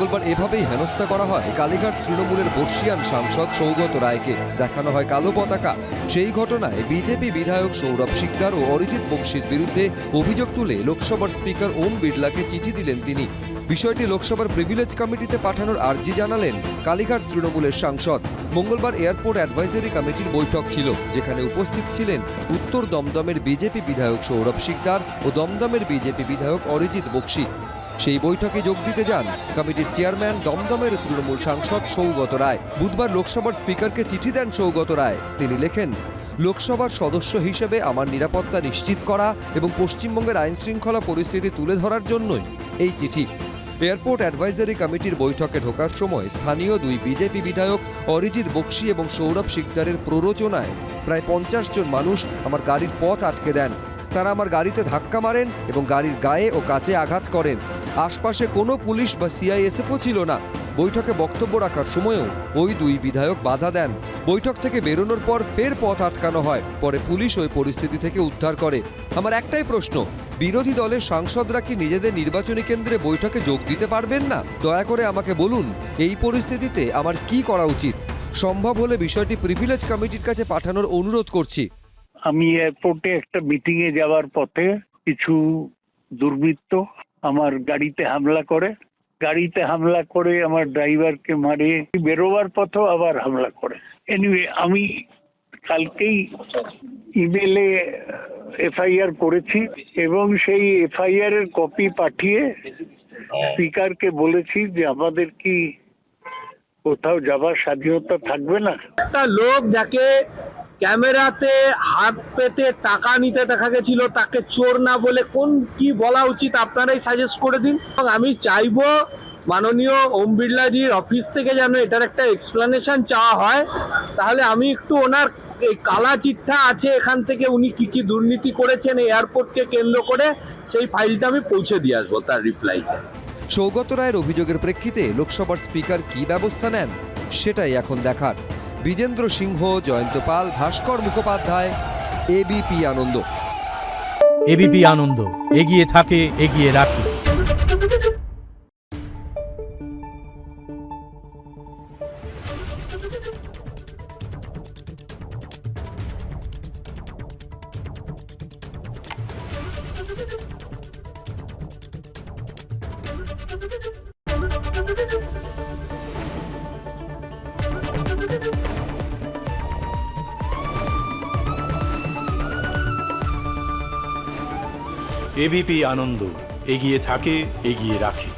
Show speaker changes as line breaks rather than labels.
মঙ্গলবার এভাবেই হেনস্থা করা হয় কালীঘাট তৃণমূলের বর্ষিয়ান সাংসদ সৌগত রায়কে। দেখানো হয় কালো পতাকা। সেই ঘটনায় বিজেপি বিধায়ক সৌরভ শিকদার ও অরিজিৎ বক্সির বিরুদ্ধে অভিযোগ তুলে লোকসভার স্পিকার ওম বিড়লাকে চিঠি দিলেন তিনি। বিষয়টি লোকসভার প্রিভিলেজ কমিটিতে পাঠানোর আর্জি জানালেন কালীঘাট তৃণমূলের সাংসদ। মঙ্গলবার এয়ারপোর্ট অ্যাডভাইজারি কমিটির বৈঠক ছিল, যেখানে উপস্থিত ছিলেন উত্তর দমদমের বিজেপি বিধায়ক সৌরভ শিকদার ও দমদমের বিজেপি বিধায়ক অরিজিৎ বক্সি। সেই বৈঠকে যোগ দিতে যান কমিটির চেয়ারম্যান দমদমের তৃণমূল সাংসদ সৌগত রায়। বুধবার লোকসভার স্পিকারকে চিঠি দেন সৌগত রায়। তিনি লেখেন, লোকসভার সদস্য হিসেবে আমার নিরাপত্তা নিশ্চিত করা এবং পশ্চিমবঙ্গের আইন শৃঙ্খলা পরিস্থিতি তুলে ধরার জন্যই এই চিঠি। এয়ারপোর্ট অ্যাডভাইজারি কমিটির বৈঠকে ঢোকার সময় স্থানীয় দুই বিজেপি বিধায়ক অরিজিৎ বক্সি এবং সৌরভ শিকদারের প্ররোচনায় প্রায় 50 জন মানুষ আমার গাড়ির পথ আটকে দেন। তারা আমার গাড়িতে ধাক্কা মারেন এবং গাড়ির গায়ে ও কাচে আঘাত করেন। আশপাশে কোনো পুলিশ বা সিআইএসএফও ছিল না। বৈঠকে বক্তব্য রাখার সময়ও ওই দুই বিধায়ক বাধা দেন। বৈঠক থেকে বেরোনোর পর ফের পথ আটকানো হয়। পরে পুলিশ ওই পরিস্থিতি থেকে উদ্ধার করে। আমার একটাই প্রশ্ন, বিরোধী দলের সাংসদরা কি নিজেদের নির্বাচনী কেন্দ্রে বৈঠকে যোগ দিতে পারবেন না? দয়া করে আমাকে বলুন, এই পরিস্থিতিতে আমার কি করা উচিত? সম্ভব হলে বিষয়টি প্রিভিলেজ কমিটির কাছে পাঠানোর অনুরোধ করছি।
আমি এয়ারপোর্টে একটা মিটিং এ যাওয়ার পথে কিছু দুর্বৃত্ত আমার গাড়িতে হামলা করে আমার ড্রাইভারকে মারে, বেরোবার পথেও আবার হামলা করে। এনিওয়ে, আমি কালকেই ইমেলে এফআইআর করেছি এবং সেই এফআইআর এর কপি পাঠিয়ে স্পিকারকে বলেছি যে আমাদের কি কোথাও যাবার স্বাধীনতা থাকবে না?
একটা লোক যাকে ক্যামেরাতে হাত পেতে টাকা নিতে দেখা গেছিল, তাকে চোর না বলে কি বলা উচিত আপনারাই সাজেস্ট করে দিন। আমি চাইবো মাননীয় ওম বিড়লাজির অফিস থেকে যেন এটার একটা এক্সপ্লেনেশন চাওয়া হয়। তাহলে আমি একটু ওনার এই কালা চিঠা আছে এখান থেকে উনি কি কি দুর্নীতি করেছেন এয়ারপোর্টকে কেন্দ্র করে, সেই ফাইলটা আমি পৌঁছে দিয়ে আসবো তার রিপ্লাইতে।
সৌগত রায়ের অভিযোগের প্রেক্ষিতে লোকসভার স্পিকার কি ব্যবস্থা নেন সেটাই এখন দেখার। বিজেন্দ্র সিংহ, জয়ন্ত পাল, ভাস্কর মুখোপাধ্যায়, এবিপি আনন্দ।
এবিপি আনন্দ, এগিয়ে থাকে, এগিয়ে রাখে। এবিপি আনন্দ, এগিয়ে থাকে, এগিয়ে রাখে।